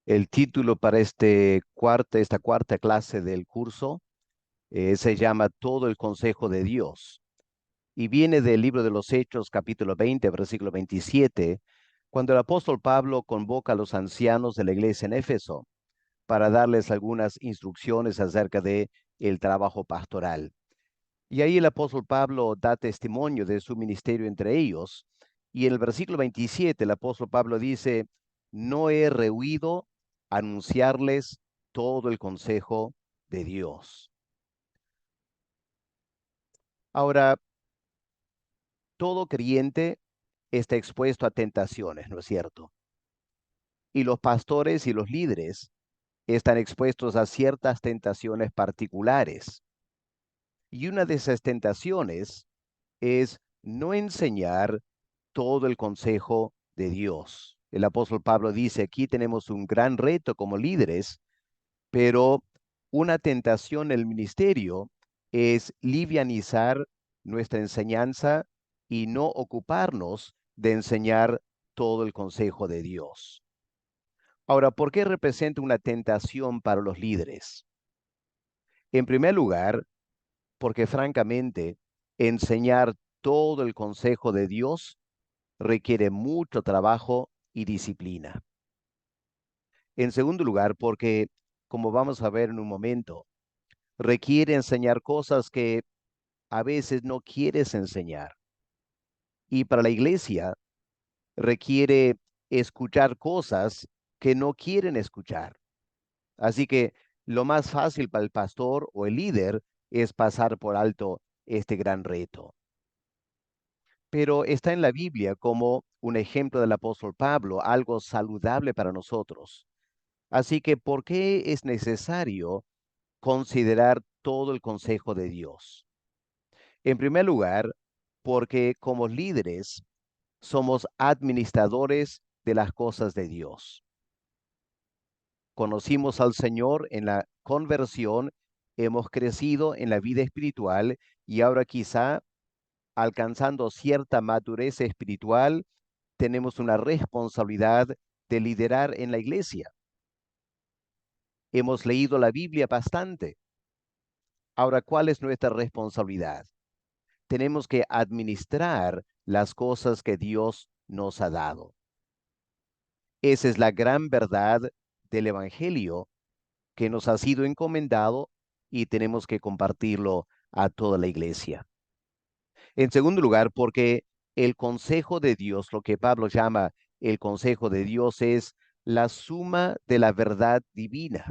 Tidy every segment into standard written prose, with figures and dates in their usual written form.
El título para esta cuarta clase del curso se llama Todo el consejo de Dios y viene del libro de los Hechos, capítulo 20, versículo 27, cuando el apóstol Pablo convoca a los ancianos de la iglesia en Éfeso para darles algunas instrucciones acerca de el trabajo pastoral. Y ahí el apóstol Pablo da testimonio de su ministerio entre ellos. Y en el versículo 27 el apóstol Pablo dice, no he rehuido anunciarles todo el consejo de Dios. Ahora, todo creyente está expuesto a tentaciones, ¿no es cierto? Y los pastores y los líderes están expuestos a ciertas tentaciones particulares. Y una de esas tentaciones es no enseñar todo el consejo de Dios. El apóstol Pablo dice, aquí tenemos un gran reto como líderes, pero una tentación en el ministerio es livianizar nuestra enseñanza y no ocuparnos de enseñar todo el consejo de Dios. Ahora, ¿por qué representa una tentación para los líderes? En primer lugar, porque francamente, enseñar todo el consejo de Dios requiere mucho trabajo y disciplina. En segundo lugar, porque, como vamos a ver en un momento, requiere enseñar cosas que a veces no quieres enseñar. Y para la iglesia requiere escuchar cosas que no quieren escuchar. Así que lo más fácil para el pastor o el líder es pasar por alto este gran reto. Pero está en la Biblia como un ejemplo del apóstol Pablo, algo saludable para nosotros. Así que, ¿por qué es necesario considerar todo el consejo de Dios? En primer lugar, porque como líderes somos administradores de las cosas de Dios. Conocimos al Señor en la conversión, hemos crecido en la vida espiritual y ahora quizá alcanzando cierta madurez espiritual, tenemos una responsabilidad de liderar en la iglesia. Hemos leído la Biblia bastante. Ahora, ¿cuál es nuestra responsabilidad? Tenemos que administrar las cosas que Dios nos ha dado. Esa es la gran verdad del Evangelio que nos ha sido encomendado y tenemos que compartirlo a toda la iglesia. En segundo lugar, porque el consejo de Dios, lo que Pablo llama el consejo de Dios, es la suma de la verdad divina.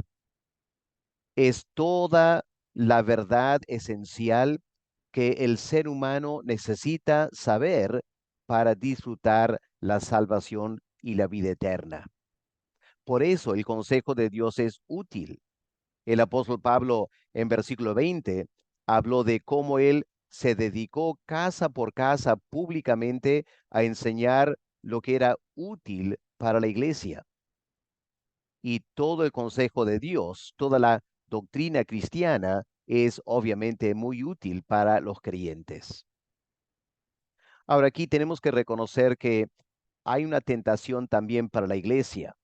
Es toda la verdad esencial que el ser humano necesita saber para disfrutar la salvación y la vida eterna. Por eso el consejo de Dios es útil. El apóstol Pablo en versículo 20 habló de cómo él se dedicó casa por casa públicamente a enseñar lo que era útil para la iglesia. Y todo el consejo de Dios, toda la doctrina cristiana es obviamente muy útil para los creyentes. Ahora aquí tenemos que reconocer que hay una tentación también para la iglesia.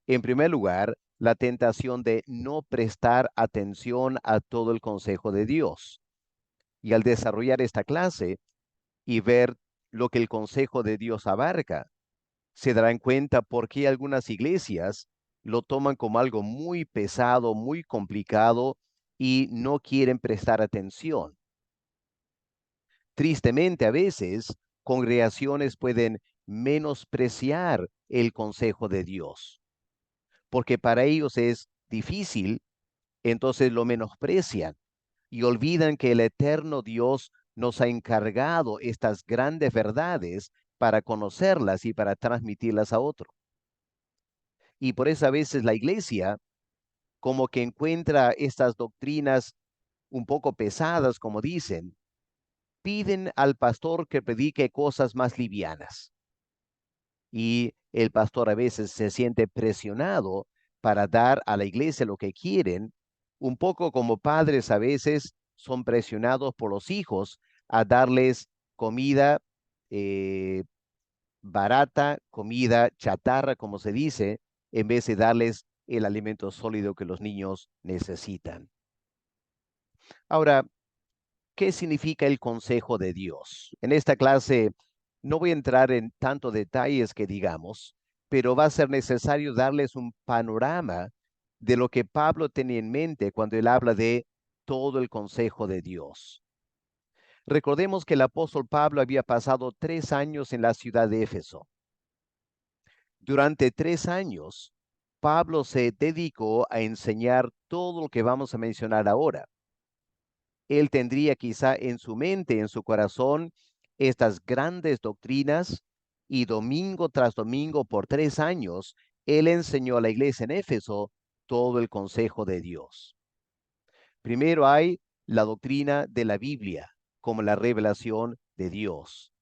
En primer lugar, la tentación de no prestar atención a todo el consejo de Dios. Y al desarrollar esta clase y ver lo que el consejo de Dios abarca, se darán cuenta por qué algunas iglesias lo toman como algo muy pesado, muy complicado y no quieren prestar atención. Tristemente, a veces, congregaciones pueden menospreciar el consejo de Dios, porque para ellos es difícil, entonces lo menosprecian y olvidan que el eterno Dios nos ha encargado estas grandes verdades para conocerlas y para transmitirlas a otros. Y por eso a veces la iglesia como que encuentra estas doctrinas un poco pesadas, como dicen, piden al pastor que predique cosas más livianas. Y el pastor a veces se siente presionado para dar a la iglesia lo que quieren, un poco como padres a veces son presionados por los hijos a darles comida eh, barata, comida chatarra, como se dice, en vez de darles el alimento sólido que los niños necesitan. Ahora, ¿qué significa el consejo de Dios? En esta clase no voy a entrar en tanto detalles que digamos, pero va a ser necesario darles un panorama de lo que Pablo tenía en mente cuando él habla de todo el consejo de Dios. Recordemos que el apóstol Pablo había pasado 3 años en la ciudad de Éfeso. Durante 3 años, Pablo se dedicó a enseñar todo lo que vamos a mencionar ahora. Él tendría quizá en su mente, en su corazón, estas grandes doctrinas y domingo tras domingo por 3 años, él enseñó a la iglesia en Éfeso todo el consejo de Dios. Primero hay la doctrina de la Biblia como la revelación de Dios.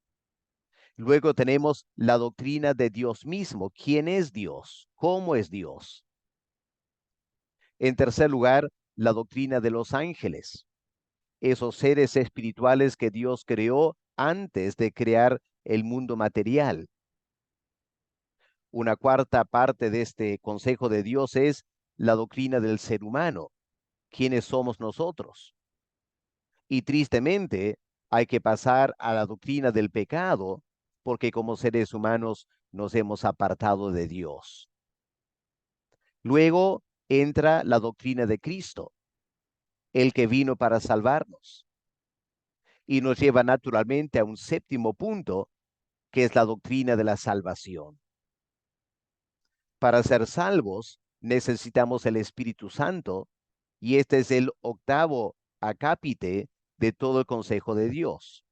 Luego tenemos la doctrina de Dios mismo. ¿Quién es Dios? ¿Cómo es Dios? En tercer lugar, la doctrina de los ángeles, esos seres espirituales que Dios creó antes de crear el mundo material. Una cuarta parte de este consejo de Dios es la doctrina del ser humano. ¿Quiénes somos nosotros? Y tristemente, hay que pasar a la doctrina del pecado, porque como seres humanos nos hemos apartado de Dios. Luego entra la doctrina de Cristo, el que vino para salvarnos. Y nos lleva naturalmente a un séptimo punto, que es la doctrina de la salvación. Para ser salvos necesitamos el Espíritu Santo, y este es el octavo acápite de todo el consejo de Dios.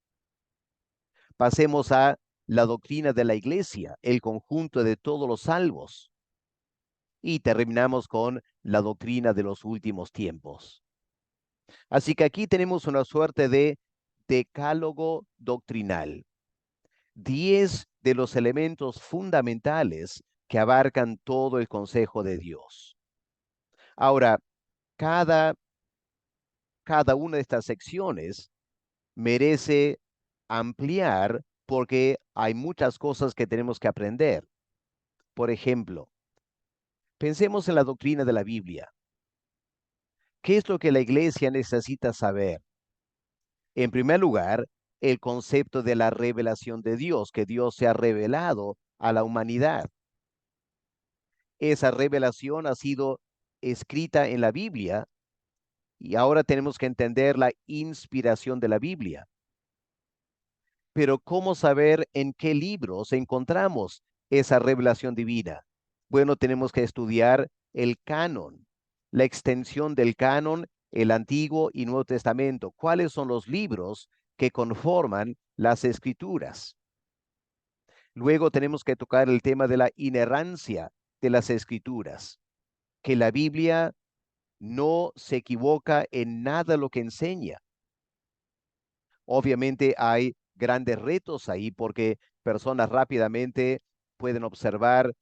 Pasemos a la doctrina de la iglesia, el conjunto de todos los salvos, y terminamos con la doctrina de los últimos tiempos. Así que aquí tenemos una suerte de decálogo doctrinal. 10 de los elementos fundamentales que abarcan todo el consejo de Dios. Ahora, cada, cada una de estas secciones merece ampliar porque hay muchas cosas que tenemos que aprender. Por ejemplo, pensemos en la doctrina de la Biblia. ¿Qué es lo que la iglesia necesita saber? En primer lugar, el concepto de la revelación de Dios, que Dios se ha revelado a la humanidad. Esa revelación ha sido escrita en la Biblia y ahora tenemos que entender la inspiración de la Biblia. Pero ¿cómo saber en qué libros encontramos esa revelación divina? Bueno, tenemos que estudiar el canon, la extensión del canon, el Antiguo y Nuevo Testamento. ¿Cuáles son los libros que conforman las Escrituras? Luego tenemos que tocar el tema de la inerrancia de las Escrituras, que la Biblia no se equivoca en nada lo que enseña. Obviamente hay grandes retos ahí porque personas rápidamente pueden observar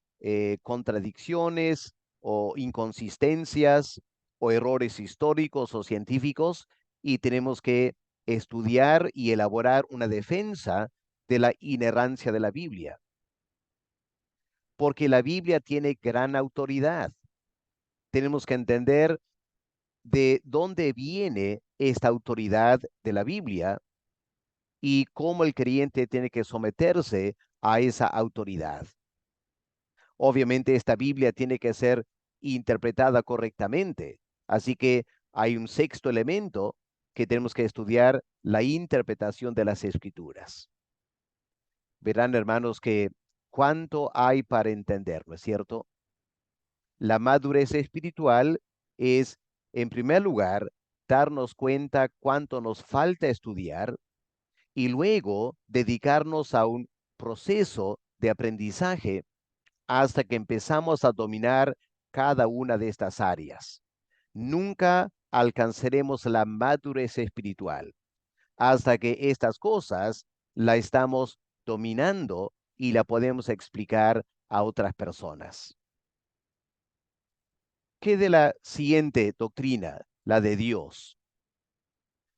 contradicciones o inconsistencias o errores históricos o científicos, y tenemos que estudiar y elaborar una defensa de la inerrancia de la Biblia, porque la Biblia tiene gran autoridad. Tenemos que entender de dónde viene esta autoridad de la Biblia y cómo el creyente tiene que someterse a esa autoridad. Obviamente esta Biblia tiene que ser interpretada correctamente, así que hay un sexto elemento que tenemos que estudiar: la interpretación de las Escrituras. Verán, hermanos, que cuánto hay para entender, ¿no es cierto? La madurez espiritual es, en primer lugar, darnos cuenta cuánto nos falta estudiar y luego dedicarnos a un proceso de aprendizaje hasta que empezamos a dominar cada una de estas áreas. Nunca alcanzaremos la madurez espiritual hasta que estas cosas la estamos dominando y la podemos explicar a otras personas. ¿Qué de la siguiente doctrina, la de Dios?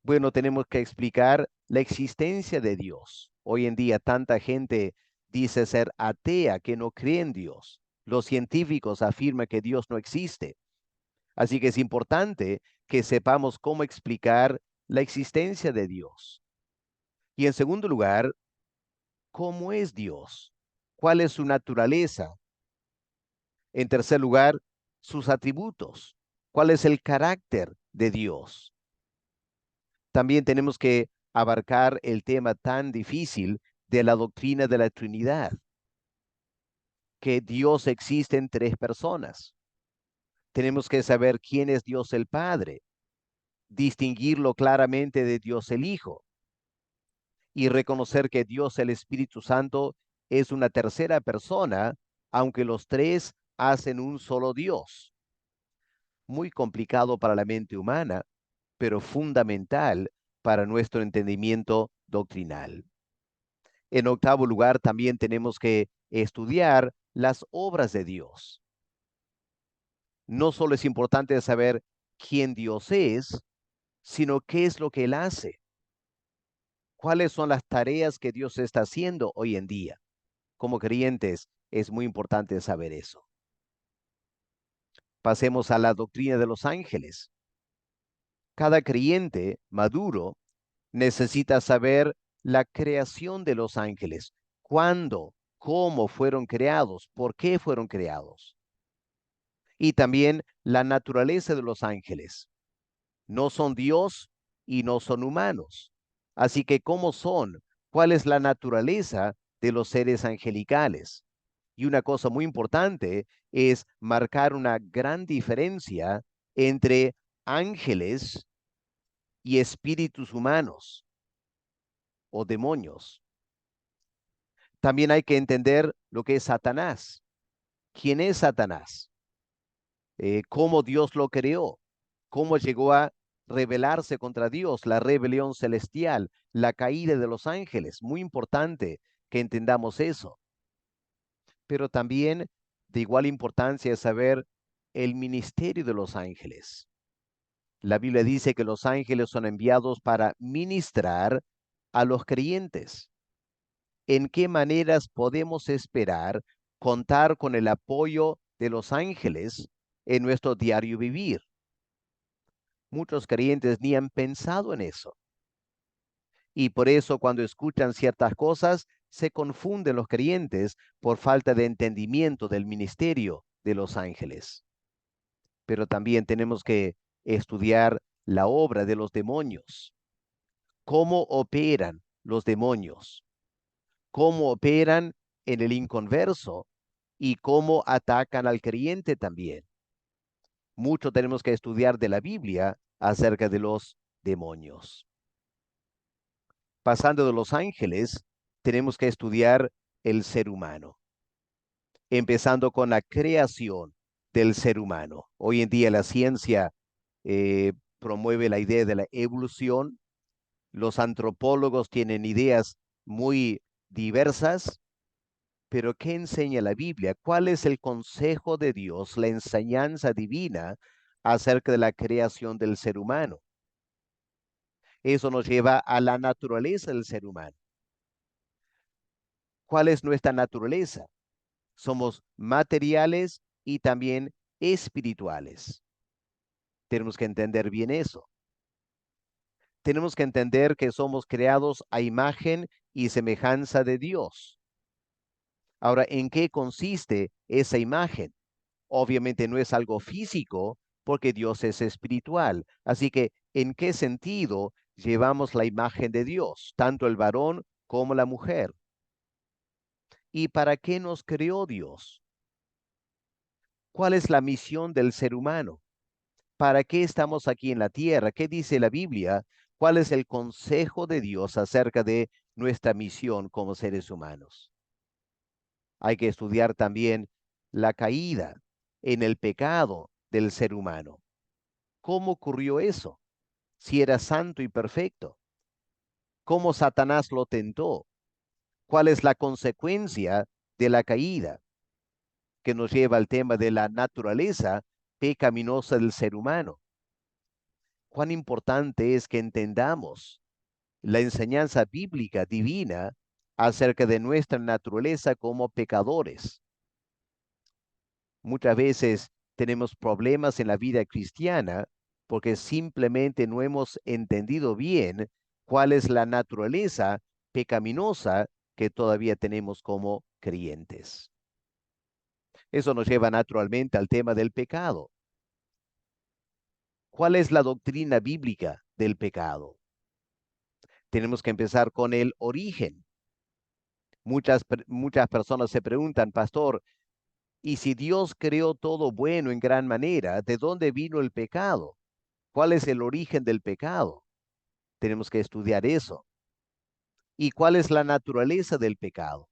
Bueno, tenemos que explicar la existencia de Dios. Hoy en día tanta gente dice ser atea, que no cree en Dios. Los científicos afirman que Dios no existe. Así que es importante que sepamos cómo explicar la existencia de Dios. Y en segundo lugar, ¿cómo es Dios? ¿Cuál es su naturaleza? En tercer lugar, sus atributos. ¿Cuál es el carácter de Dios? También tenemos que abarcar el tema tan difícil de la doctrina de la Trinidad, que Dios existe en tres personas. Tenemos que saber quién es Dios el Padre, distinguirlo claramente de Dios el Hijo y reconocer que Dios el Espíritu Santo es una tercera persona, aunque los tres hacen un solo Dios. Muy complicado para la mente humana, pero fundamental para nuestro entendimiento doctrinal. En octavo lugar, también tenemos que estudiar las obras de Dios. No solo es importante saber quién Dios es, sino qué es lo que Él hace. ¿Cuáles son las tareas que Dios está haciendo hoy en día? Como creyentes, es muy importante saber eso. Pasemos a la doctrina de los ángeles. Cada creyente maduro necesita saber la creación de los ángeles, cuándo, cómo fueron creados, por qué fueron creados. Y también la naturaleza de los ángeles. No son Dios y no son humanos. Así que, ¿cómo son? ¿Cuál es la naturaleza de los seres angelicales? Y una cosa muy importante es marcar una gran diferencia entre ángeles y espíritus humanos o demonios. También hay que entender lo que es Satanás. ¿Quién es Satanás? ¿Cómo Dios lo creó? ¿Cómo llegó a rebelarse contra Dios? La rebelión celestial, la caída de los ángeles. Muy importante que entendamos eso. Pero también de igual importancia es saber el ministerio de los ángeles. La Biblia dice que los ángeles son enviados para ministrar a los creyentes. ¿En qué maneras podemos esperar contar con el apoyo de los ángeles en nuestro diario vivir? Muchos creyentes ni han pensado en eso. Y por eso cuando escuchan ciertas cosas, se confunden los creyentes por falta de entendimiento del ministerio de los ángeles. Pero también tenemos que estudiar la obra de los demonios. ¿Cómo operan los demonios? ¿Cómo operan en el inconverso? Y cómo atacan al creyente también. Mucho tenemos que estudiar de la Biblia acerca de los demonios. Pasando de los ángeles, tenemos que estudiar el ser humano, empezando con la creación del ser humano. Hoy en día la ciencia promueve la idea de la evolución. Los antropólogos tienen ideas muy diversas, pero ¿qué enseña la Biblia? ¿Cuál es el consejo de Dios, la enseñanza divina acerca de la creación del ser humano? Eso nos lleva a la naturaleza del ser humano. ¿Cuál es nuestra naturaleza? Somos materiales y también espirituales. Tenemos que entender bien eso. Tenemos que entender que somos creados a imagen y semejanza de Dios. Ahora, ¿en qué consiste esa imagen? Obviamente no es algo físico porque Dios es espiritual. Así que, ¿en qué sentido llevamos la imagen de Dios, tanto el varón como la mujer? ¿Y para qué nos creó Dios? ¿Cuál es la misión del ser humano? ¿Para qué estamos aquí en la tierra? ¿Qué dice la Biblia? ¿Cuál es el consejo de Dios acerca de nuestra misión como seres humanos? Hay que estudiar también la caída en el pecado del ser humano. ¿Cómo ocurrió eso? Si era santo y perfecto. ¿Cómo Satanás lo tentó? ¿Cuál es la consecuencia de la caída que nos lleva al tema de la naturaleza pecaminosa del ser humano? Cuán importante es que entendamos la enseñanza bíblica divina acerca de nuestra naturaleza como pecadores. Muchas veces tenemos problemas en la vida cristiana porque simplemente no hemos entendido bien cuál es la naturaleza pecaminosa que todavía tenemos como creyentes. Eso nos lleva naturalmente al tema del pecado. ¿Cuál es la doctrina bíblica del pecado? Tenemos que empezar con el origen. Muchas personas se preguntan, pastor, ¿y si Dios creó todo bueno en gran manera, de dónde vino el pecado? ¿Cuál es el origen del pecado? Tenemos que estudiar eso. ¿Y cuál es la naturaleza del pecado?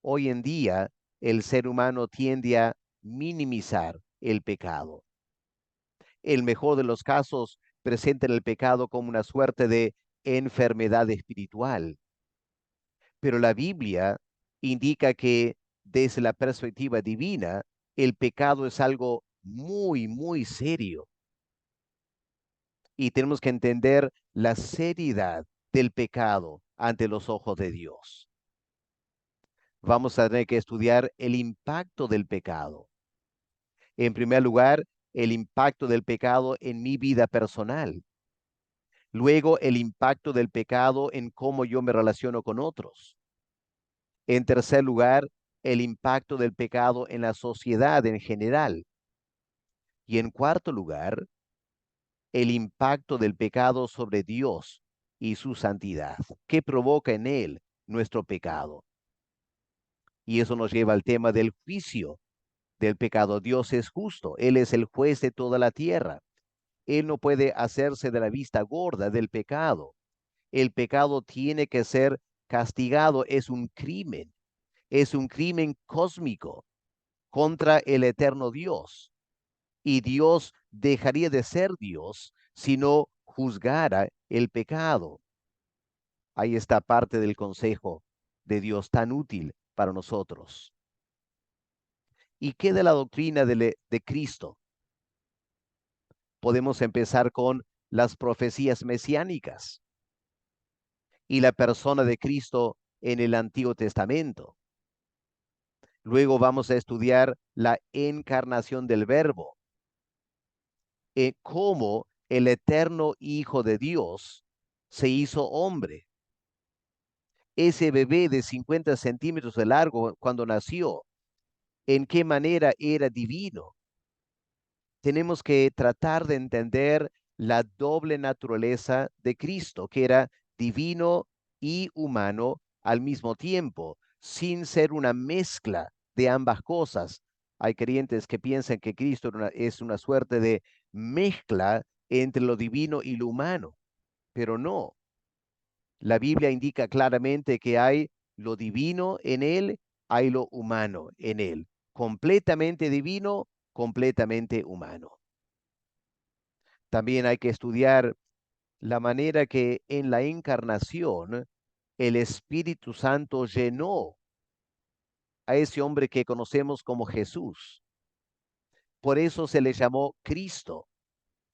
Hoy en día, el ser humano tiende a minimizar el pecado. El mejor de los casos presenta el pecado como una suerte de enfermedad espiritual. Pero la Biblia indica que desde la perspectiva divina, el pecado es algo muy, muy serio. Y tenemos que entender la seriedad del pecado ante los ojos de Dios. Vamos a tener que estudiar el impacto del pecado. En primer lugar, el impacto del pecado en mi vida personal. Luego, el impacto del pecado en cómo yo me relaciono con otros. En tercer lugar, el impacto del pecado en la sociedad en general. Y en cuarto lugar, el impacto del pecado sobre Dios y su santidad. ¿Qué provoca en él nuestro pecado? Y eso nos lleva al tema del juicio del pecado. Dios es justo, Él es el juez de toda la tierra. Él no puede hacerse de la vista gorda del pecado. El pecado tiene que ser castigado, es un crimen cósmico contra el eterno Dios. Y Dios dejaría de ser Dios si no juzgara el pecado. Ahí está parte del consejo de Dios tan útil para nosotros. ¿Y qué de la doctrina de Cristo? Podemos empezar con las profecías mesiánicas y la persona de Cristo en el Antiguo Testamento. Luego vamos a estudiar la encarnación del Verbo, cómo el eterno Hijo de Dios se hizo hombre. Ese bebé de 50 centímetros de largo cuando nació, ¿en qué manera era divino? Tenemos que tratar de entender la doble naturaleza de Cristo, que era divino y humano al mismo tiempo, sin ser una mezcla de ambas cosas. Hay creyentes que piensan que Cristo es una suerte de mezcla entre lo divino y lo humano, pero no. La Biblia indica claramente que hay lo divino en él, hay lo humano en él, completamente divino, completamente humano. También hay que estudiar la manera que en la encarnación el Espíritu Santo llenó a ese hombre que conocemos como Jesús. Por eso se le llamó Cristo.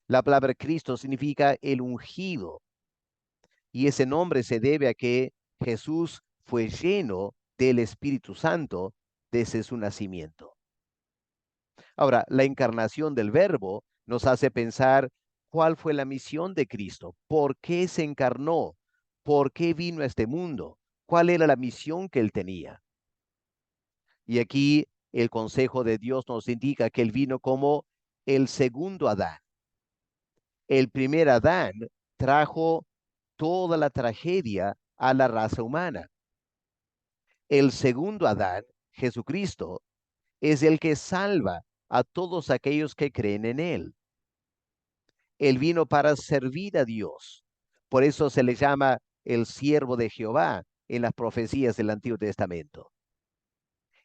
La palabra Cristo significa el ungido, y ese nombre se debe a que Jesús fue lleno del Espíritu Santo desde su nacimiento. Ahora, la encarnación del Verbo nos hace pensar cuál fue la misión de Cristo, por qué se encarnó, por qué vino a este mundo, cuál era la misión que él tenía. Y aquí el consejo de Dios nos indica que él vino como el segundo Adán. El primer Adán trajo toda la tragedia a la raza humana. El segundo Adán, Jesucristo, es el que salva a todos aquellos que creen en él. Él vino para servir a Dios. Por eso se le llama el siervo de Jehová en las profecías del Antiguo Testamento.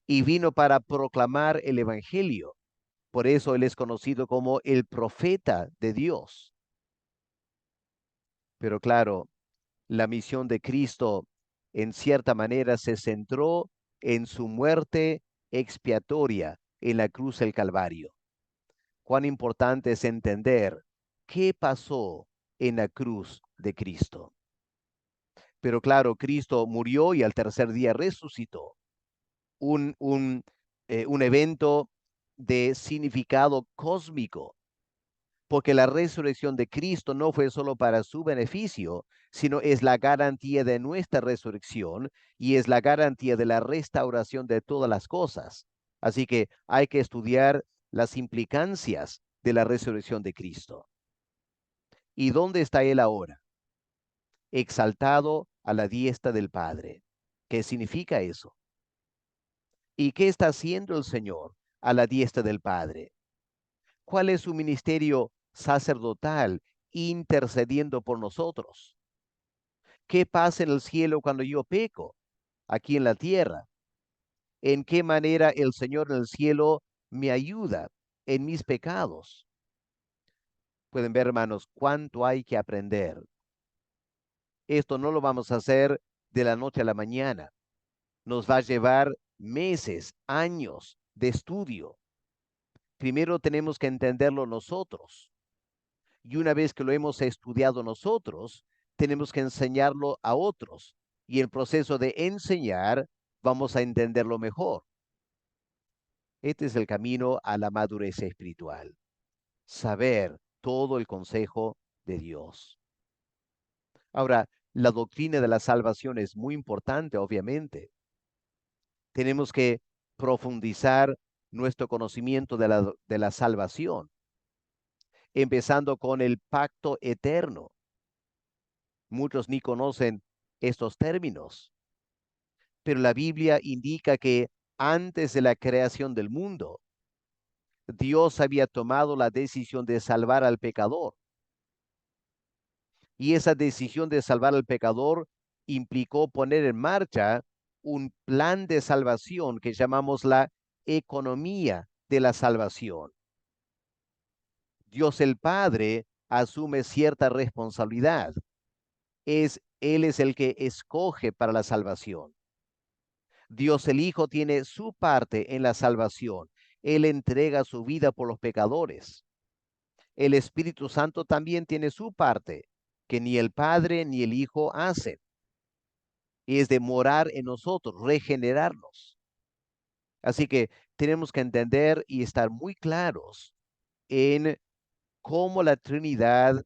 Y vino para proclamar el Evangelio. Por eso él es conocido como el profeta de Dios. Pero claro, la misión de Cristo en cierta manera se centró en su muerte expiatoria en la cruz del Calvario. Cuán importante es entender qué pasó en la cruz de Cristo. Pero claro, Cristo murió y al tercer día resucitó. Un evento de significado cósmico, porque la resurrección de Cristo no fue solo para su beneficio, sino es la garantía de nuestra resurrección y es la garantía de la restauración de todas las cosas. Así que hay que estudiar las implicancias de la resurrección de Cristo. ¿Y dónde está Él ahora? Exaltado a la diestra del Padre. ¿Qué significa eso? ¿Y qué está haciendo el Señor a la diestra del Padre? ¿Cuál es su ministerio sacerdotal intercediendo por nosotros? ¿Qué pasa en el cielo cuando yo peco aquí en la tierra? ¿En qué manera el Señor en el cielo me ayuda en mis pecados? Pueden ver, hermanos, cuánto hay que aprender. Esto no lo vamos a hacer de la noche a la mañana. Nos va a llevar meses, años de estudio. Primero tenemos que entenderlo nosotros. Y una vez que lo hemos estudiado nosotros, tenemos que enseñarlo a otros. Y el proceso de enseñar, vamos a entenderlo mejor. Este es el camino a la madurez espiritual. Saber todo el consejo de Dios. Ahora, la doctrina de la salvación es muy importante, obviamente. Tenemos que profundizar nuestro conocimiento de la salvación, empezando con el pacto eterno. Muchos ni conocen estos términos, pero la Biblia indica que antes de la creación del mundo, Dios había tomado la decisión de salvar al pecador. Y esa decisión de salvar al pecador implicó poner en marcha un plan de salvación que llamamos la economía de la salvación. Dios el Padre asume cierta responsabilidad. Él es el que escoge para la salvación. Dios el Hijo tiene su parte en la salvación. Él entrega su vida por los pecadores. El Espíritu Santo también tiene su parte, que ni el Padre ni el Hijo hacen. Y es de morar en nosotros, regenerarnos. Así que tenemos que entender y estar muy claros en cómo la Trinidad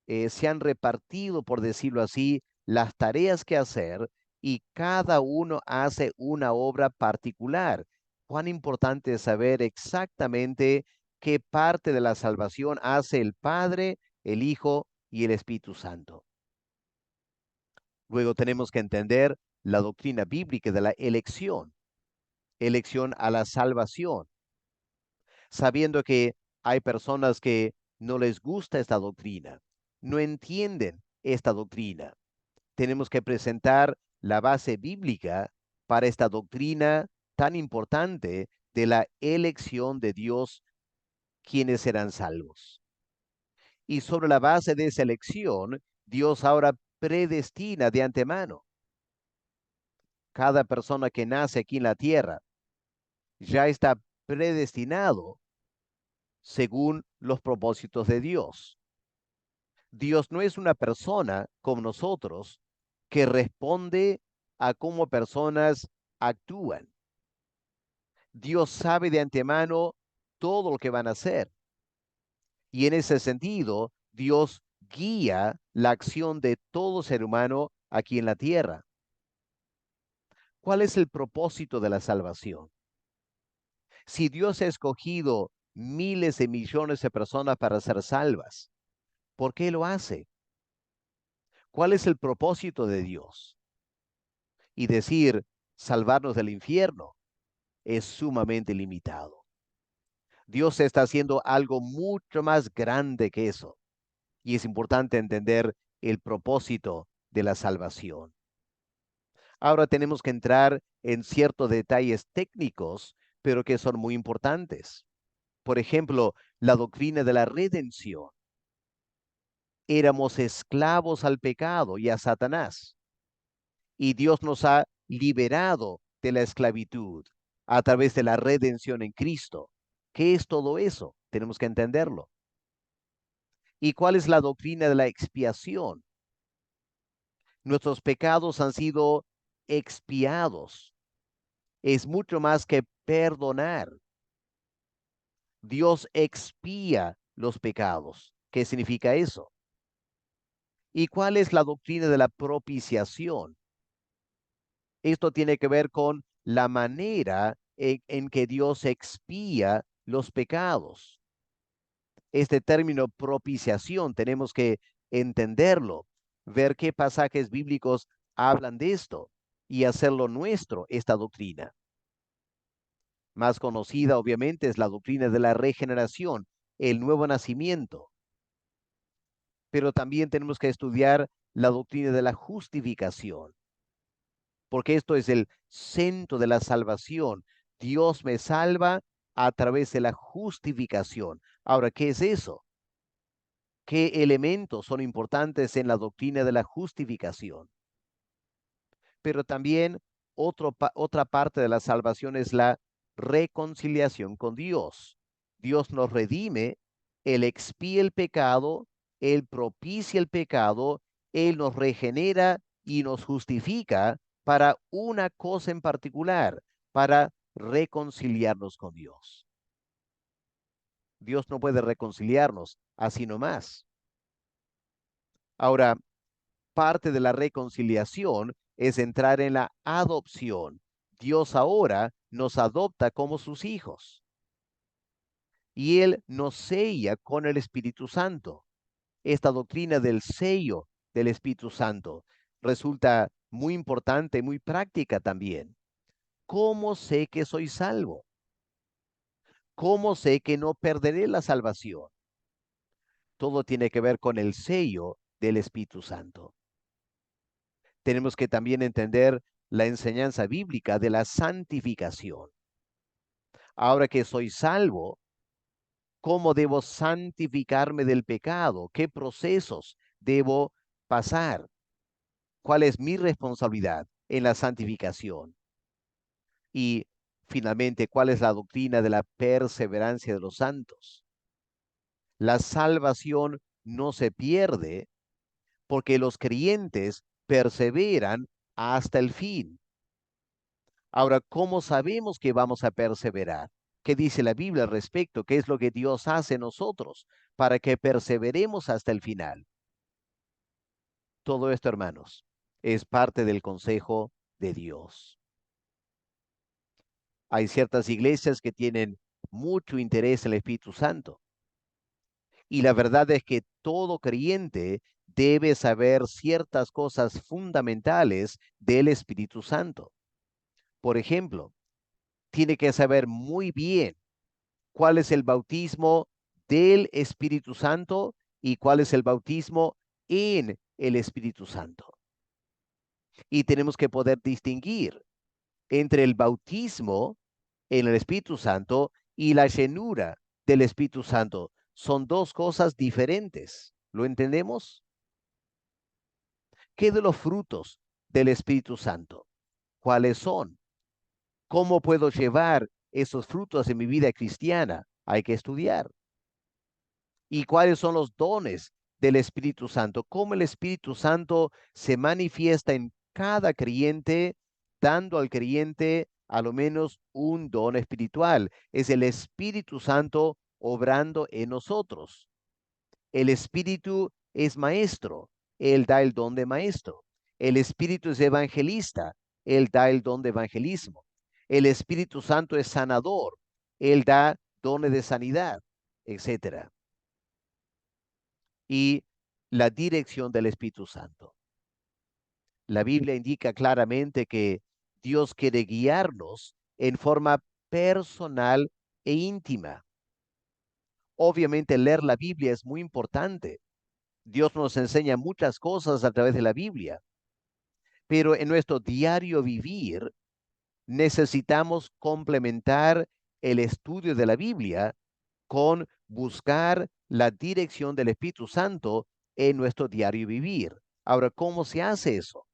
se han repartido, por decirlo así, las tareas que hacer y cada uno hace una obra particular. Cuán importante es saber exactamente qué parte de la salvación hace el Padre, el Hijo y el Espíritu Santo. Luego tenemos que entender la doctrina bíblica de la elección, elección a la salvación, sabiendo que hay personas que no les gusta esta doctrina, no entienden esta doctrina. Tenemos que presentar la base bíblica para esta doctrina tan importante de la elección de Dios, quienes serán salvos. Y sobre la base de esa elección, Dios ahora predestina de antemano. Cada persona que nace aquí en la tierra ya está predestinado según los propósitos de Dios. Dios no es una persona como nosotros que responde a cómo personas actúan. Dios sabe de antemano todo lo que van a hacer. Y en ese sentido, Dios guía la acción de todo ser humano aquí en la tierra. ¿Cuál es el propósito de la salvación? Si Dios ha escogido miles de millones de personas para ser salvas, ¿por qué lo hace? ¿Cuál es el propósito de Dios? Y decir, salvarnos del infierno es sumamente limitado. Dios está haciendo algo mucho más grande que eso. Y es importante entender el propósito de la salvación. Ahora tenemos que entrar en ciertos detalles técnicos, pero que son muy importantes. Por ejemplo, la doctrina de la redención. Éramos esclavos al pecado y a Satanás, y Dios nos ha liberado de la esclavitud a través de la redención en Cristo. ¿Qué es todo eso? Tenemos que entenderlo. ¿Y cuál es la doctrina de la expiación? Nuestros pecados han sido expiados. Es mucho más que perdonar. Dios expía los pecados. ¿Qué significa eso? ¿Y cuál es la doctrina de la propiciación? Esto tiene que ver con la manera en que Dios expía los pecados. Este término propiciación tenemos que entenderlo, ver qué pasajes bíblicos hablan de esto y hacerlo nuestro, esta doctrina. Más conocida, obviamente, es la doctrina de la regeneración, el nuevo nacimiento. Pero también tenemos que estudiar la doctrina de la justificación, porque esto es el centro de la salvación. Dios me salva a través de la justificación. Ahora, ¿qué es eso? ¿Qué elementos son importantes en la doctrina de la justificación? Pero también otra parte de la salvación es la reconciliación con Dios. Dios nos redime, Él expía el pecado, Él propicia el pecado, Él nos regenera y nos justifica para una cosa en particular, para reconciliarnos con Dios. Dios no puede reconciliarnos así nomás. Ahora, parte de la reconciliación es entrar en la adopción. Dios ahora nos adopta como sus hijos y Él nos sella con el Espíritu Santo. Esta doctrina del sello del Espíritu Santo resulta muy importante, muy práctica también. ¿Cómo sé que soy salvo? ¿Cómo sé que no perderé la salvación? Todo tiene que ver con el sello del Espíritu Santo. Tenemos que también entender la enseñanza bíblica de la santificación. Ahora que soy salvo, ¿cómo debo santificarme del pecado? ¿Qué procesos debo pasar? ¿Cuál es mi responsabilidad en la santificación? Y finalmente, ¿cuál es la doctrina de la perseverancia de los santos? La salvación no se pierde porque los creyentes perseveran hasta el fin. Ahora, ¿cómo sabemos que vamos a perseverar? ¿Qué dice la Biblia al respecto? ¿Qué es lo que Dios hace en nosotros para que perseveremos hasta el final? Todo esto, hermanos, es parte del consejo de Dios. Hay ciertas iglesias que tienen mucho interés en el Espíritu Santo. Y la verdad es que todo creyente debe saber ciertas cosas fundamentales del Espíritu Santo. Por ejemplo, tiene que saber muy bien cuál es el bautismo del Espíritu Santo y cuál es el bautismo en el Espíritu Santo. Y tenemos que poder distinguir entre el bautismo en el Espíritu Santo y la llenura del Espíritu Santo. Son dos cosas diferentes. ¿Lo entendemos? ¿Qué de los frutos del Espíritu Santo? ¿Cuáles son? ¿Cómo puedo llevar esos frutos en mi vida cristiana? Hay que estudiar. ¿Y cuáles son los dones del Espíritu Santo? ¿Cómo el Espíritu Santo se manifiesta en cada creyente, dando al creyente a lo menos un don espiritual? Es el Espíritu Santo obrando en nosotros. El Espíritu es maestro, Él da el don de maestro. El Espíritu es evangelista, Él da el don de evangelismo. El Espíritu Santo es sanador, Él da dones de sanidad, etcétera. Y la dirección del Espíritu Santo. La Biblia indica claramente que Dios quiere guiarnos en forma personal e íntima. Obviamente leer la Biblia es muy importante. Dios nos enseña muchas cosas a través de la Biblia, pero en nuestro diario vivir necesitamos complementar el estudio de la Biblia con buscar la dirección del Espíritu Santo en nuestro diario vivir. Ahora, ¿cómo se hace eso?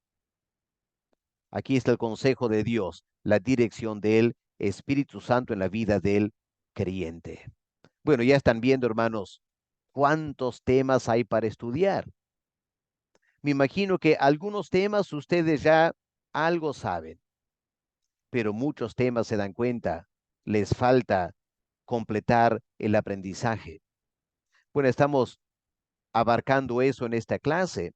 Aquí está el consejo de Dios, la dirección del Espíritu Santo en la vida del creyente. Bueno, ya están viendo, hermanos, cuántos temas hay para estudiar. Me imagino que algunos temas ustedes ya algo saben, pero muchos temas se dan cuenta, les falta completar el aprendizaje. Bueno, estamos abarcando eso en esta clase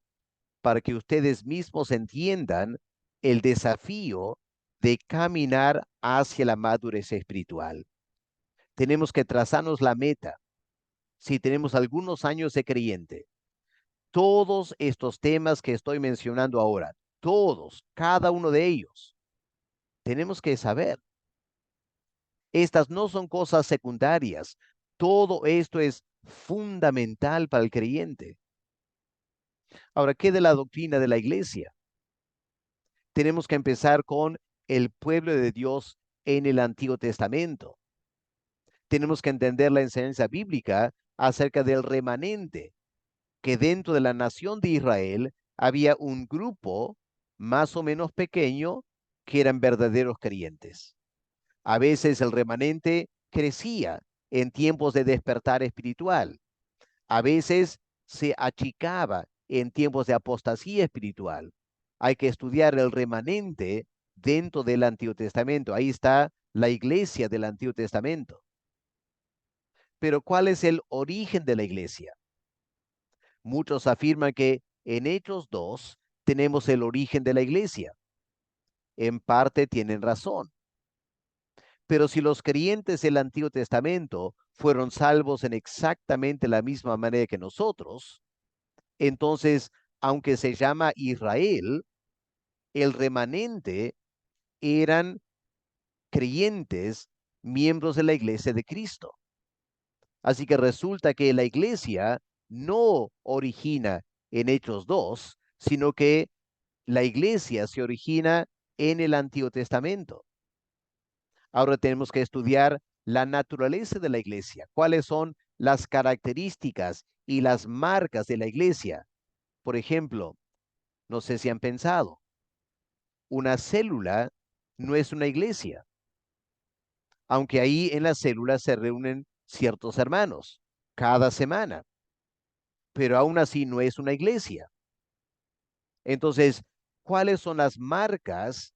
para que ustedes mismos entiendan el desafío de caminar hacia la madurez espiritual. Tenemos que trazarnos la meta. Si tenemos algunos años de creyente, todos estos temas que estoy mencionando ahora, todos, cada uno de ellos, tenemos que saber. Estas no son cosas secundarias. Todo esto es fundamental para el creyente. Ahora, ¿qué de la doctrina de la iglesia? Tenemos que empezar con el pueblo de Dios en el Antiguo Testamento. Tenemos que entender la enseñanza bíblica acerca del remanente, que dentro de la nación de Israel había un grupo más o menos pequeño que eran verdaderos creyentes. A veces el remanente crecía en tiempos de despertar espiritual. A veces se achicaba en tiempos de apostasía espiritual. Hay que estudiar el remanente dentro del Antiguo Testamento. Ahí está la iglesia del Antiguo Testamento. Pero ¿cuál es el origen de la iglesia? Muchos afirman que en Hechos 2 tenemos el origen de la iglesia. En parte tienen razón. Pero si los creyentes del Antiguo Testamento fueron salvos en exactamente la misma manera que nosotros, entonces, aunque se llama Israel, el remanente eran creyentes, miembros de la iglesia de Cristo. Así que resulta que la iglesia no origina en Hechos 2, sino que la iglesia se origina en el Antiguo Testamento. Ahora tenemos que estudiar la naturaleza de la iglesia, cuáles son las características y las marcas de la iglesia. Por ejemplo, no sé si han pensado, una célula no es una iglesia, aunque ahí en la célula se reúnen ciertos hermanos cada semana, pero aún así no es una iglesia. Entonces, ¿cuáles son las marcas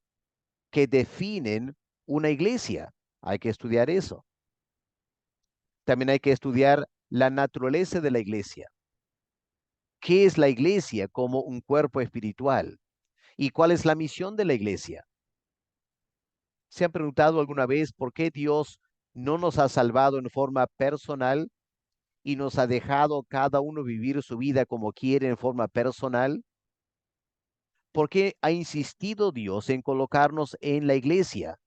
que definen una iglesia? Hay que estudiar eso. También hay que estudiar la naturaleza de la iglesia. ¿Qué es la iglesia como un cuerpo espiritual? ¿Y cuál es la misión de la iglesia? ¿Se han preguntado alguna vez por qué Dios no nos ha salvado en forma personal y nos ha dejado cada uno vivir su vida como quiere en forma personal? ¿Por qué ha insistido Dios en colocarnos en la iglesia,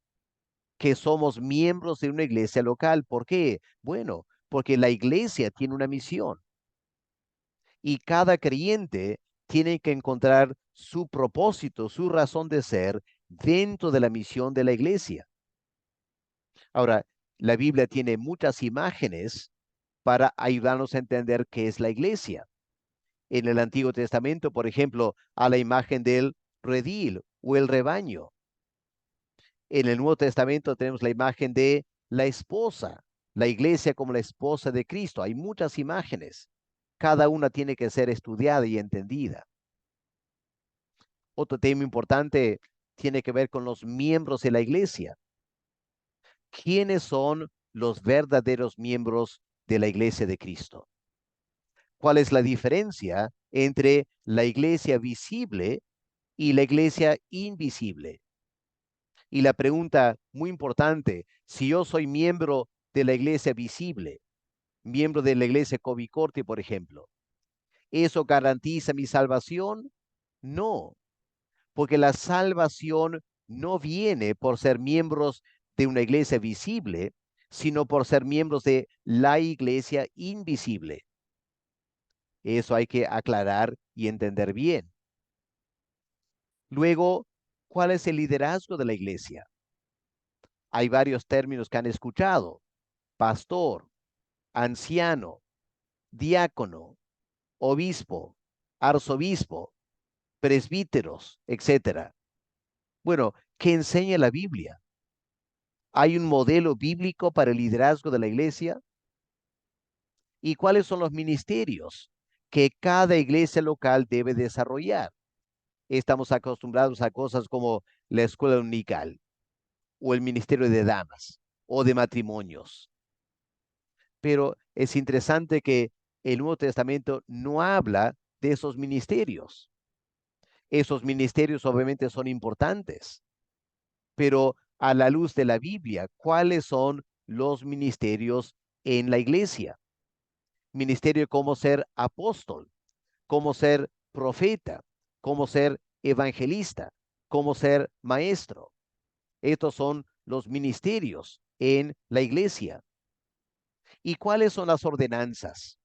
que somos miembros de una iglesia local? ¿Por qué? Bueno, porque la iglesia tiene una misión y cada creyente tiene que encontrar su propósito, su razón de ser dentro de la misión de la iglesia. Ahora, la Biblia tiene muchas imágenes para ayudarnos a entender qué es la iglesia. En el Antiguo Testamento, por ejemplo, a la imagen del redil o el rebaño. En el Nuevo Testamento tenemos la imagen de la esposa, la iglesia como la esposa de Cristo. Hay muchas imágenes. Cada una tiene que ser estudiada y entendida. Otro tema importante tiene que ver con los miembros de la iglesia. ¿Quiénes son los verdaderos miembros de la iglesia de Cristo? ¿Cuál es la diferencia entre la iglesia visible y la iglesia invisible? Y la pregunta muy importante, si yo soy miembro de la iglesia visible, miembro de la iglesia Covicorte, por ejemplo, ¿eso garantiza mi salvación? No, porque la salvación no viene por ser miembros de una iglesia visible, sino por ser miembros de la iglesia invisible. Eso hay que aclarar y entender bien. Luego, ¿cuál es el liderazgo de la iglesia? Hay varios términos que han escuchado: pastor, anciano, diácono, obispo, arzobispo, presbíteros, etcétera. Bueno, ¿qué enseña la Biblia? ¿Hay un modelo bíblico para el liderazgo de la iglesia? ¿Y cuáles son los ministerios que cada iglesia local debe desarrollar? Estamos acostumbrados a cosas como la escuela dominical o el ministerio de damas o de matrimonios. Pero es interesante que el Nuevo Testamento no habla de esos ministerios. Esos ministerios obviamente son importantes, pero a la luz de la Biblia, ¿cuáles son los ministerios en la iglesia? Ministerio como ser apóstol, como ser profeta, como ser evangelista, como ser maestro. Estos son los ministerios en la iglesia. ¿Y cuáles son las ordenanzas?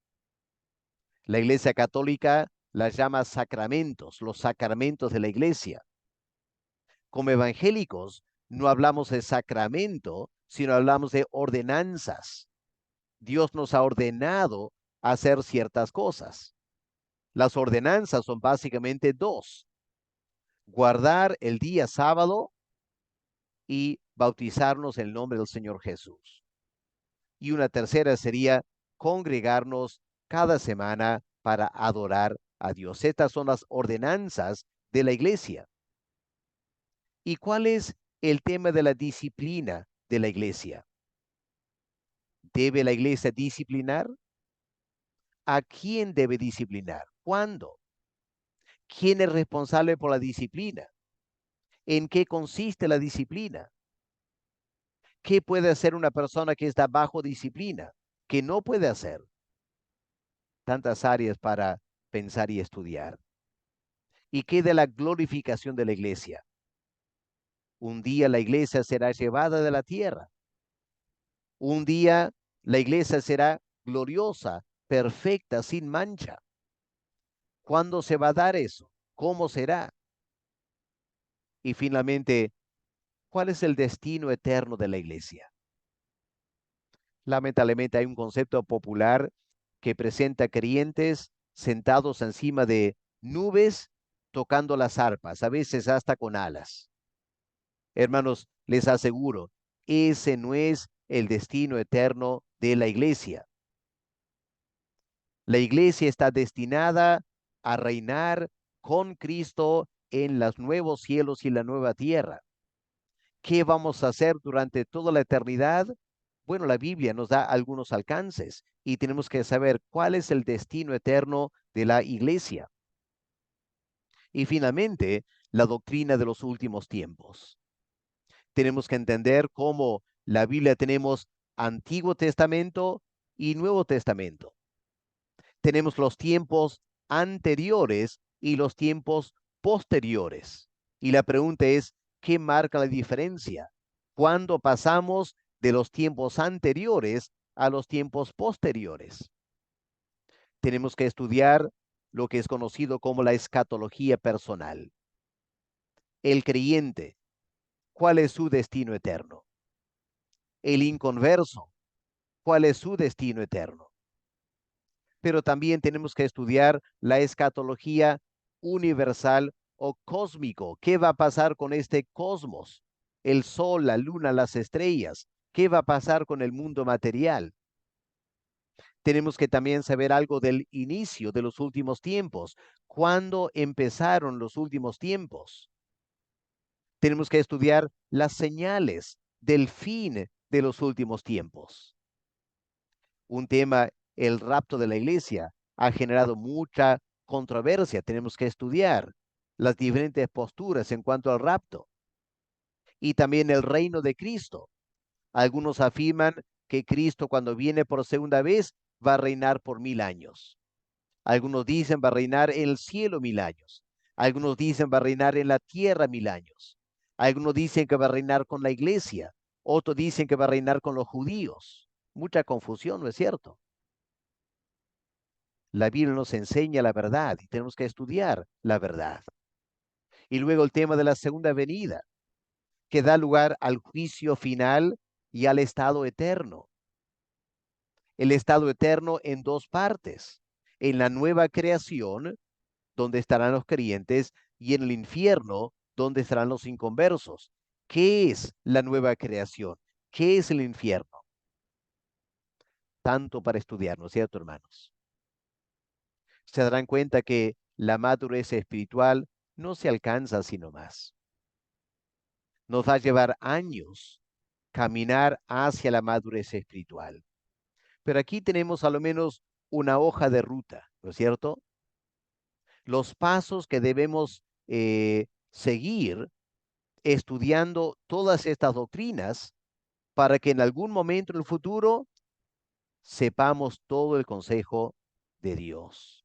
La iglesia católica las llama sacramentos, los sacramentos de la iglesia. Como evangélicos, no hablamos de sacramento, sino hablamos de ordenanzas. Dios nos ha ordenado hacer ciertas cosas. Las ordenanzas son básicamente dos: guardar el día sábado y bautizarnos en el nombre del Señor Jesús. Y una tercera sería congregarnos cada semana para adorar a Dios. Estas son las ordenanzas de la iglesia. ¿Y cuál es el tema de la disciplina de la iglesia? ¿Debe la iglesia disciplinar? ¿A quién debe disciplinar? ¿Cuándo? ¿Quién es responsable por la disciplina? ¿En qué consiste la disciplina? ¿Qué puede hacer una persona que está bajo disciplina? ¿Qué no puede hacer? Tantas áreas para pensar y estudiar. ¿Y qué de la glorificación de la iglesia? Un día la iglesia será llevada de la tierra. Un día la iglesia será gloriosa, perfecta, sin mancha. ¿Cuándo se va a dar eso? ¿Cómo será? Y finalmente, ¿cuál es el destino eterno de la iglesia? Lamentablemente hay un concepto popular que presenta creyentes sentados encima de nubes tocando las arpas, a veces hasta con alas. Hermanos, les aseguro, ese no es el destino eterno de la iglesia. La iglesia está destinada a reinar con Cristo en los nuevos cielos y la nueva tierra. ¿Qué vamos a hacer durante toda la eternidad? Bueno, la Biblia nos da algunos alcances y tenemos que saber cuál es el destino eterno de la iglesia. Y finalmente, la doctrina de los últimos tiempos. Tenemos que entender cómo la Biblia tenemos Antiguo Testamento y Nuevo Testamento. Tenemos los tiempos anteriores y los tiempos posteriores. Y la pregunta es, ¿qué marca la diferencia? ¿Cuándo pasamos de los tiempos anteriores a los tiempos posteriores? Tenemos que estudiar lo que es conocido como la escatología personal. El creyente, ¿cuál es su destino eterno? El inconverso, ¿cuál es su destino eterno? Pero también tenemos que estudiar la escatología universal o cósmico. ¿Qué va a pasar con este cosmos? El sol, la luna, las estrellas. ¿Qué va a pasar con el mundo material? Tenemos que también saber algo del inicio de los últimos tiempos. ¿Cuándo empezaron los últimos tiempos? Tenemos que estudiar las señales del fin de los últimos tiempos. Un tema, el rapto de la iglesia, ha generado mucha controversia. Tenemos que estudiar las diferentes posturas en cuanto al rapto y también el reino de Cristo. Algunos afirman que Cristo, cuando viene por segunda vez, va a reinar por 1000 años. Algunos dicen va a reinar en el cielo 1000 años. Algunos dicen va a reinar en la tierra 1000 años. Algunos dicen que va a reinar con la iglesia. Otros dicen que va a reinar con los judíos. Mucha confusión, ¿no es cierto? La Biblia nos enseña la verdad y tenemos que estudiar la verdad. Y luego el tema de la segunda venida, que da lugar al juicio final y al estado eterno. El estado eterno en dos partes: en la nueva creación, donde estarán los creyentes, y en el infierno, donde estarán los inconversos. ¿Qué es la nueva creación? ¿Qué es el infierno? Tanto para estudiar, ¿no es cierto, hermanos? Se darán cuenta que la madurez espiritual no se alcanza sino más. Nos va a llevar años caminar hacia la madurez espiritual. Pero aquí tenemos a lo menos una hoja de ruta, ¿no es cierto? Los pasos que debemos seguir estudiando todas estas doctrinas para que en algún momento en el futuro sepamos todo el consejo de Dios.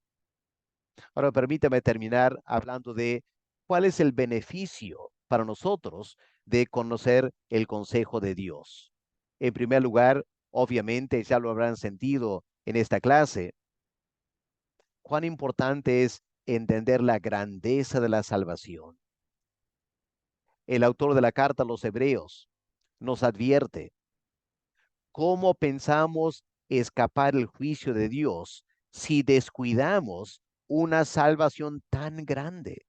Ahora permítame terminar hablando de cuál es el beneficio para nosotros de conocer el consejo de Dios. En primer lugar, obviamente ya lo habrán sentido en esta clase, cuán importante es entender la grandeza de la salvación. El autor de la carta a los Hebreos nos advierte cómo pensamos escapar el juicio de Dios si descuidamos una salvación tan grande.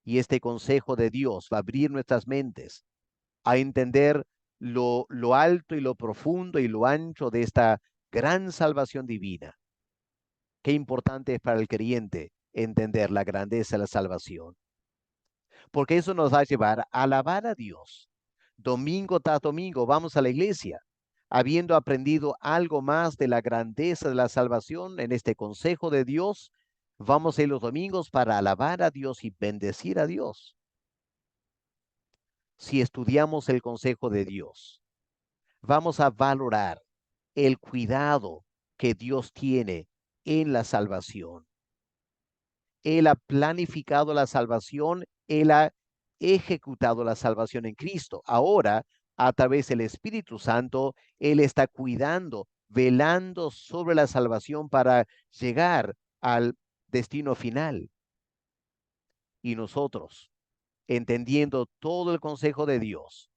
Y este consejo de Dios va a abrir nuestras mentes a entender lo alto y lo profundo y lo ancho de esta gran salvación divina. Qué importante es para el creyente entender la grandeza de la salvación, porque eso nos va a llevar a alabar a Dios. Domingo tras domingo vamos a la iglesia, habiendo aprendido algo más de la grandeza de la salvación en este consejo de Dios. Vamos a ir los domingos para alabar a Dios y bendecir a Dios. Si estudiamos el consejo de Dios, vamos a valorar el cuidado que Dios tiene en la salvación. Él ha planificado la salvación, Él ha ejecutado la salvación en Cristo. Ahora, a través del Espíritu Santo, Él está cuidando, velando sobre la salvación para llegar al destino final. Y nosotros, entendiendo todo el consejo de Dios,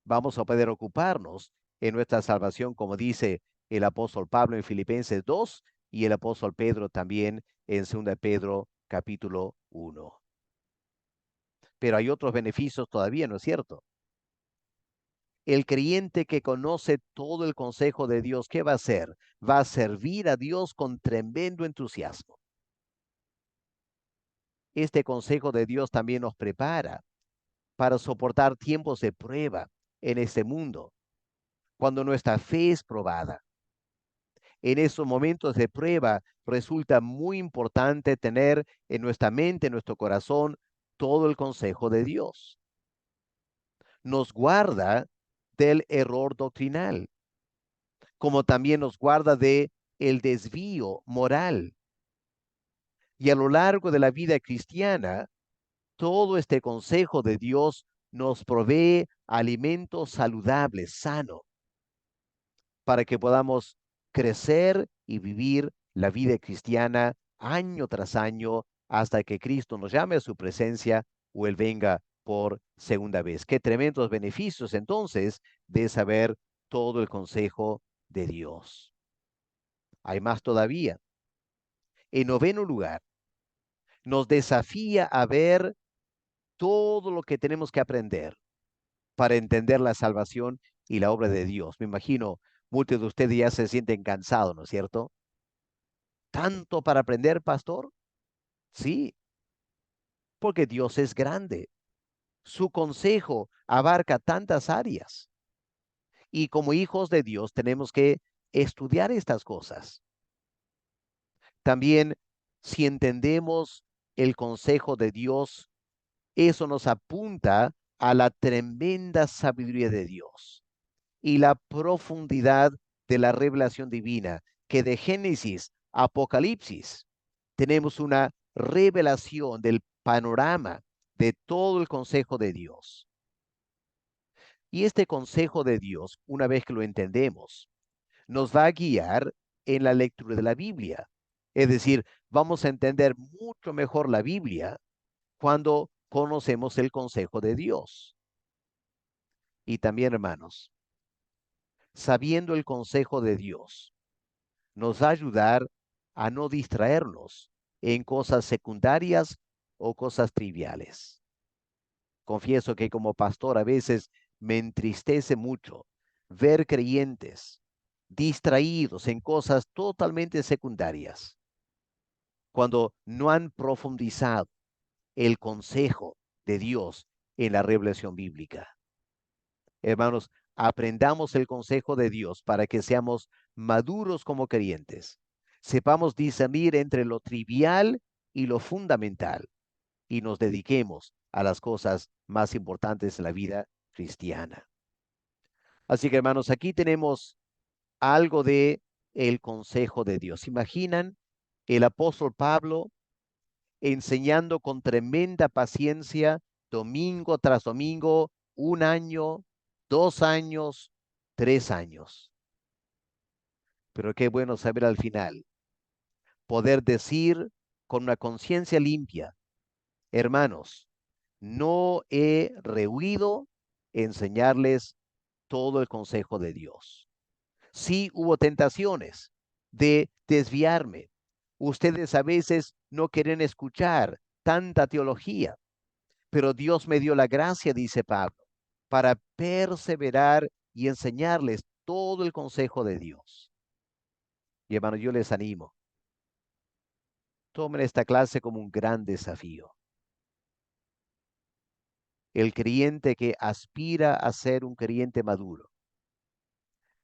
vamos a poder ocuparnos en nuestra salvación, como dice el apóstol Pablo en Filipenses 2 y el apóstol Pedro también en 2 Pedro capítulo 1. Pero hay otros beneficios todavía, ¿no es cierto? El creyente que conoce todo el consejo de Dios, ¿qué va a hacer? Va a servir a Dios con tremendo entusiasmo. Este consejo de Dios también nos prepara para soportar tiempos de prueba en este mundo, cuando nuestra fe es probada. En esos momentos de prueba resulta muy importante tener en nuestra mente, en nuestro corazón, todo el consejo de Dios. Nos guarda del error doctrinal, como también nos guarda de el desvío moral. Y a lo largo de la vida cristiana, todo este consejo de Dios nos provee alimento saludable, sano, para que podamos crecer y vivir la vida cristiana año tras año hasta que Cristo nos llame a su presencia o Él venga por segunda vez. Qué tremendos beneficios entonces de saber todo el consejo de Dios. Hay más todavía. En noveno lugar, nos desafía a ver todo lo que tenemos que aprender para entender la salvación y la obra de Dios. Me imagino, muchos de ustedes ya se sienten cansados, ¿no es cierto? ¿Tanto para aprender, pastor? Sí, porque Dios es grande. Su consejo abarca tantas áreas. Y como hijos de Dios tenemos que estudiar estas cosas. También, si entendemos el consejo de Dios, eso nos apunta a la tremenda sabiduría de Dios y la profundidad de la revelación divina, que de Génesis a Apocalipsis tenemos una revelación del panorama de todo el consejo de Dios. Y este consejo de Dios, una vez que lo entendemos, nos va a guiar en la lectura de la Biblia. Es decir, vamos a entender mucho mejor la Biblia cuando conocemos el consejo de Dios. Y también, hermanos, sabiendo el consejo de Dios, nos va a ayudar a no distraernos en cosas secundarias o cosas triviales. Confieso que como pastor a veces me entristece mucho ver creyentes distraídos en cosas totalmente secundarias, cuando no han profundizado el consejo de Dios en la revelación bíblica. Hermanos, aprendamos el consejo de Dios para que seamos maduros como creyentes. Sepamos discernir entre lo trivial y lo fundamental y nos dediquemos a las cosas más importantes en la vida cristiana. Así que hermanos, aquí tenemos algo de el consejo de Dios. ¿Imaginan el apóstol Pablo enseñando con tremenda paciencia, domingo tras domingo, 1 año, 2 años, 3 años? Pero qué bueno saber al final, poder decir con una conciencia limpia: hermanos, no he rehuido enseñarles todo el consejo de Dios. Sí hubo tentaciones de desviarme. Ustedes a veces no quieren escuchar tanta teología, pero Dios me dio la gracia, dice Pablo, para perseverar y enseñarles todo el consejo de Dios. Y hermano, yo les animo, tomen esta clase como un gran desafío. El creyente que aspira a ser un creyente maduro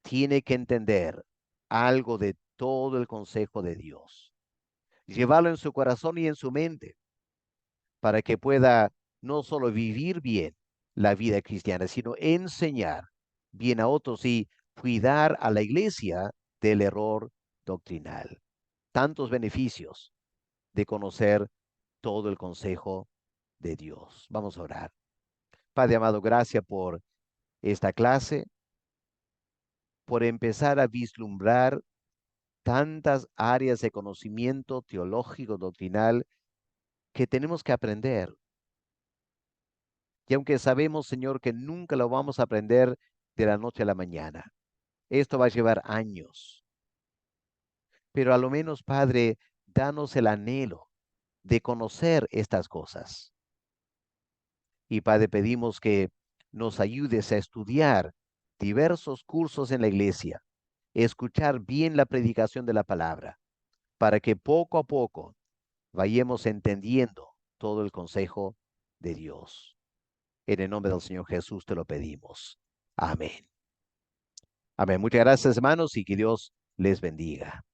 tiene que entender algo de todo el consejo de Dios, llevarlo en su corazón y en su mente para que pueda no solo vivir bien la vida cristiana, sino enseñar bien a otros y cuidar a la iglesia del error doctrinal. Tantos beneficios de conocer todo el consejo de Dios. Vamos a orar. Padre amado, gracias por esta clase, por empezar a vislumbrar tantas áreas de conocimiento teológico, doctrinal, que tenemos que aprender. Y aunque sabemos, Señor, que nunca lo vamos a aprender de la noche a la mañana, esto va a llevar años. Pero a lo menos, Padre, danos el anhelo de conocer estas cosas. Y Padre, pedimos que nos ayudes a estudiar diversos cursos en la iglesia, escuchar bien la predicación de la palabra, para que poco a poco vayamos entendiendo todo el consejo de Dios. En el nombre del Señor Jesús te lo pedimos. Amén. Amén. Muchas gracias, hermanos, y que Dios les bendiga.